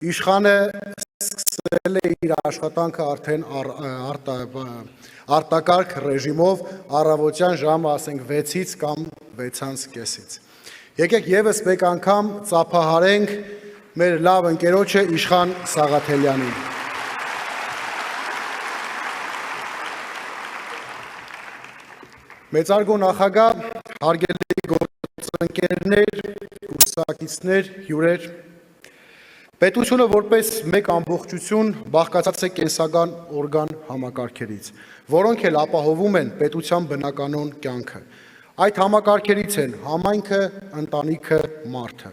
Իշխանը սկսել է իր աշխատանքը արդեն արտակարգ ռեժիմով առավոտյան ժամը ասենք 6-ից կամ 6:30-ից։ Եկեք եւս մեկ անգամ ծափահարենք մեր լավ ընկերոջը Իշխան Սաղաթելյանին։ Մեծարգո նախագահ, հարգելի գործընկերներ, կուրսակիցներ, հյուրեր, պետությունը որպես մեկ ամբողջություն բաղկացած է կենսական օրգան համակարգերից, որոնք էլ ապահովում են պետության բնականոն կյանքը։ Այդ համակարգերից են համայնքը, ընտանիքը, մարդը։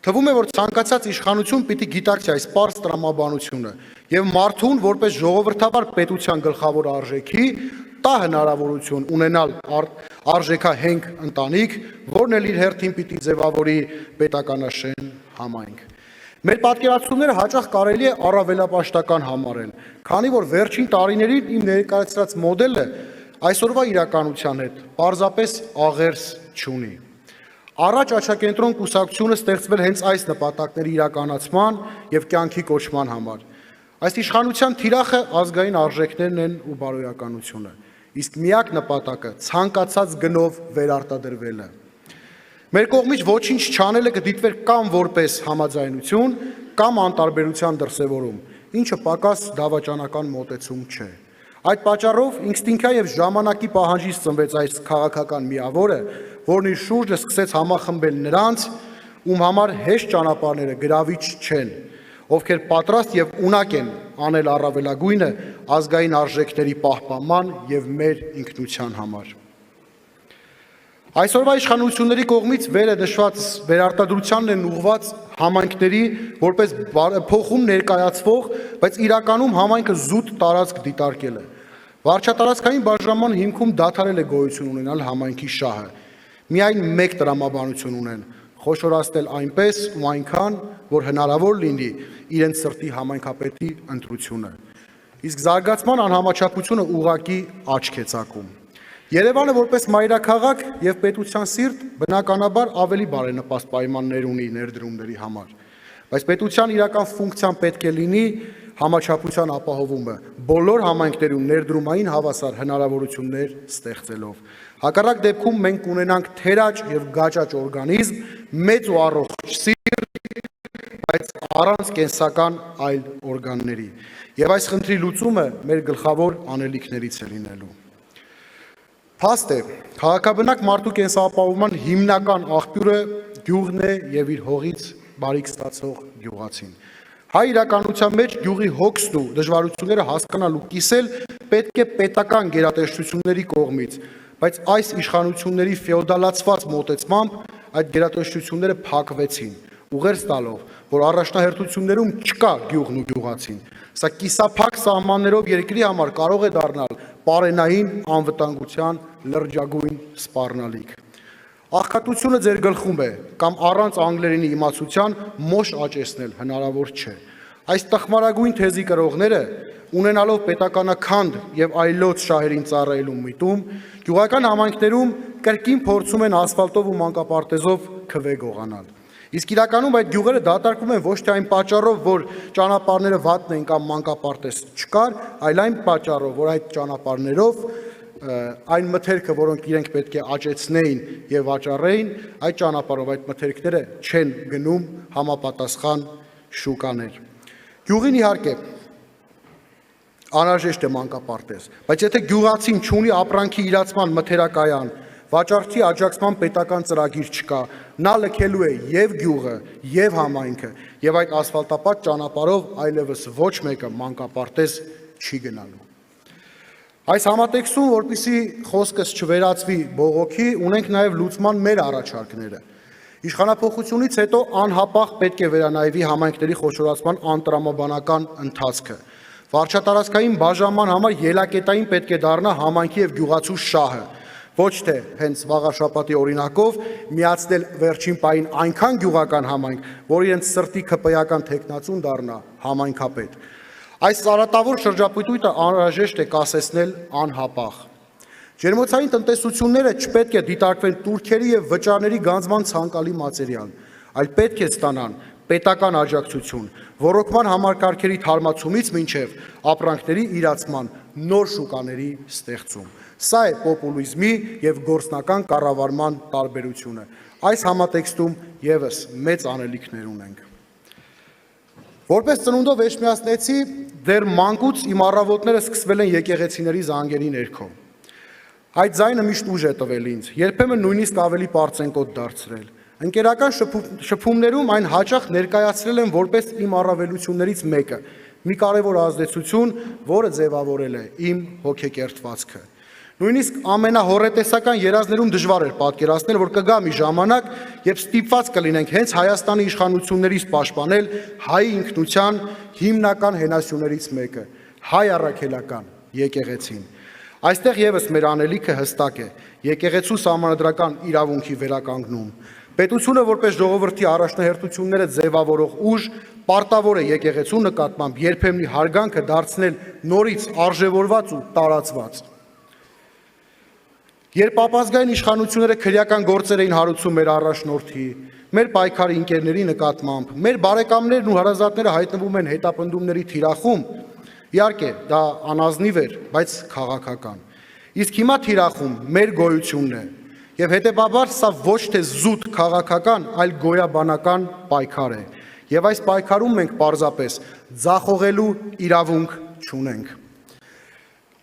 Թվում է, որ ցանկացած իշխանություն պիտի գիտակցի այս պարզ տրամաբանությունը եւ մարդուն որպես ժողովրդավար պետության գլխավոր արժեքի տա հնարավորություն ունենալ արժեքահենք ընտանիք, որն էլ իր հերթին պիտի ձևավորի պետականաշեն համայնք։ Մեր պատկերացումները հաճախ կարելի է առավելապաշտական համարել, քանի որ վերջին տարիներին իմ ներկայացրած մոդելը այսօրվա իրականության հետ պարզապես աղերս չունի։ Առաջ Աչակենտրոն կուսակցությունը ստեղծվել հենց այս նպատակների իրականացման եւ կյանքի կոչման համար։ Այս իշխանության թիրախը ազգային արժեքներն են ու բարոյականությունը, իսկ միակ նպատակը ցանկացած գնով վերարտադրվելը։ Մեր կողմից ոչինչ չանելը կդիտվեր կամ որպես համաձայնություն, կամ անտարբերության դրսևորում, ինչը պակաս դավաճանական մոտեցում չէ։ Այդ պատճառով ինստինկտիվ եւ ժամանակի պահանջից ծնվեց այս քաղաքական միավորը, որն իր շուրջը սկսեց համախմբել նրանց, ում համար հեշտ ճանապարհները գրավիչ չեն, ովքեր պատրաստ եւ ունակ են անել առավելագույնը ազգային արժեքների պահպանման եւ մեր ինքնության համար։ Այսօրվա իշխանությունների կողմից վերը նշված վերարտադրությանն են ուղղված համայնքների որպես փոխում ներկայացվող, բայց իրականում համայնքը զուտ տարածք դիտարկելը։ Վարչատարածքային բաժանման հիմքում դադարել է գոյություն ունենալ համայնքի շահը։ Միայն մեկ տրամաբանություն ունեն՝ խոշորացնել այնպես ու այնքան, որ հնարավոր լինի իրենց սրտի համայնքապետի ընտրությունը։ Իսկ զարգացման անհամաչափությունը ուղղակի աչք է ծակում։ Երևանը որպես մայրաքաղաք եւ պետության սիրտ բնականաբար ավելի բարենպաստ պայմաններ ունի ներդրումների համար, բայց պետության իրական ֆունկցիան պետք է լինի համաչափության ապահովումը, բոլոր համայնքներում ներդրումային հավասար հնարավորություններ ստեղծելով։ Հակառակ դեպքում մենք կունենանք թերաճ եւ գաճաճ օրգանիզմ, մեծ ու առողջ սիրտ, բայց առանց կենսական այլ օրգանների։ Եվ այս խնդրի լուծումը մեր գլխավոր անելիքներից է լինելու։ Փաստ է, քաղաքաբնակ մարդու կենսապահովման հիմնական աղբյուրը գյուղն է եւ իր հողից բարիք ստացող գյուղացին։ Հայ իրականության մեջ գյուղի հոգսն ու դժվարությունները հասկանալ ու կիսել պետք է պետական գերատեսչությունների կողմից, բայց այս իշխանությունների ֆեոդալացված մոտեցմամբ այդ գերատեսչությունները փակվեցին, ուղերձ տալով, որ առաջնահերթություններում չկա գյուղն ու գյուղացին։ Սա կիսափակ սահմաններով երկրի համար կարող է դառնալ պարենային անվտանգության լրջագույն սպառնալիք։ Աղքատությունը ձեր գլխում է, կամ առանց անգլերենի իմացության մոշ աճեցնել հնարավոր չէ։ Այս տխմարագույն թեզի կրողները, ունենալով պետականաքանդ եւ այլոց շահերին ծառայելու միտում, գյուղական համայնքներում կրկին փորձում են ասֆալտով ու մանկապարտեզով քվե գողանալ։ Իսկ իրականում այդ գյուղերը դատարկվում են ոչ թե այն պատճառով, որ ճանապարհները վատն են կամ մանկապարտեզ չկար, այլ այն պատճառով, որ այդ ճանապարհներով այն մթերքը, որոնք իրենք պետք է աճեցնեին եւ վաճառեին, այդ ճանապարհով այդ մթերքները չեն գնում համապատասխան շուկաներ։ Գյուղին իհարկե անհրաժեշտ է մանկապարտեզ, բայց եթե գյուղացին չունի ապրանքի իրացման մթերակայան, վաճառքի աջակցման պետական ծրագիր չկա, նա լքելու է եւ գյուղը, եւ համայնքը, եւ այդ ասֆալտապատ ճանապարհով այլևս ոչ մեկը մանկապարտեզ չի գնալու։ Այս համատեքստում, որպեսզի խոսքս չվերածվի բողոքի, ունենք նաեւ լուծման մեր առաջարկները։ Իշխանափոխությունից հետո անհապաղ պետք է վերանայվի համայնքների խոշորացման անտրամաբանական ընթացքը։ Վարչատարածքային բաժանման համար ելակետային պետք է դառնա համայնքի եւ գյուղացու շահը, ոչ թե հենց վաղաշաբաթի օրինակով միացնել վերջին պահին այնքան գյուղական համայնք, որ իրենց սրտի քպեական թեկնածուն դառնա համայնքապետ։ Այս ծառատավոր շրջապտույտը անհրաժեշտ է կասեցնել անհապաղ։ Ջերմոցային տնտեսությունները չպետք է դիտարկվեն տուրքերի եւ վճարների գանձման ցանկալի մատերիալ, այլ պետք է ստանան պետական աջակցություն, ռոռոկման համակարգերի թարմացումից մինչև ապրանքների իրացման նոր շուկաների ստեղծում։ Սա է պոպուլիզմի եւ գործնական կառավարման տարբերությունը։ Այս համատեքստում եւս մեծ անելիքներ ունենք։ Որպես ծնունդով էջմիածնեցի, դեռ մանկուց իմ առավոտները սկսվել են եկեղեցիների զանգերի ներքո։ Այդ ձայնը միշտ ուժ է տվել ինձ, երբեմն նույնիսկ ավելի պարծենկոտ դարձրել։ Ընկերական շփումներում այն հաճախ ներկայացրել են որպես իմ առավելություններից մեկը, մի կարևոր ազդեցություն, որը ձևավորել է իմ հոգեկերտվածքը։ Նույնիսկ ամենահոռետեսական երազներում դժվար էր պատկերացնել, որ կգա մի ժամանակ, երբ ստիպված կլինենք հենց Հայաստանի իշխանություններից պաշտպանել հայ ինքնության հիմնական հենասյուներից մեկը՝ հայ առաքելական եկեղեցին։ Այստեղ եւս մեր անելիքը հստակ է՝ եկեղեցու սահմանադրական իրավունքի վերականգնում։ Պետությունը որպես ժողովրդի առաջնահերթությունները ձևավորող ուժ պարտավոր է եկեղեցու նկատմամբ երբեմնի հարգանքը դարձնել նորից արժևորված ու տարածված։ Երբ ապազգային իշխանությունները քրեական գործեր էին հարուցում մեր առաջնորդի, մեր պայքարի ընկերների նկատմամբ, մեր բարեկամներն ու հարազատները հայտնվում են հետապնդումների թիրախում, իհարկե դա անազնիվ էր, բայց քաղաքական։ Իսկ հիմա թիրախում մեր գոյությունն է, եւ հետեւաբար սա ոչ թե զուտ քաղաքական, այլ գոյաբանական պայքար է, եւ այս պայքարում մենք պարզապես ձախողելու իրավունք չունենք։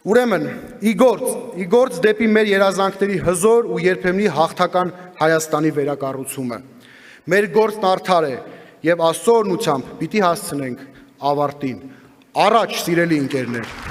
Ուրեմն, իգործ դեպի մեր երազանքների հզոր ու երբեմնի հաղթական Հայաստանի վերակառուցումը։ Մեր գործն արդար է եւ Աստծո օրհնությամբ պիտի հասցնենք ավարտին։ Առաջ, սիրելի ընկերներ։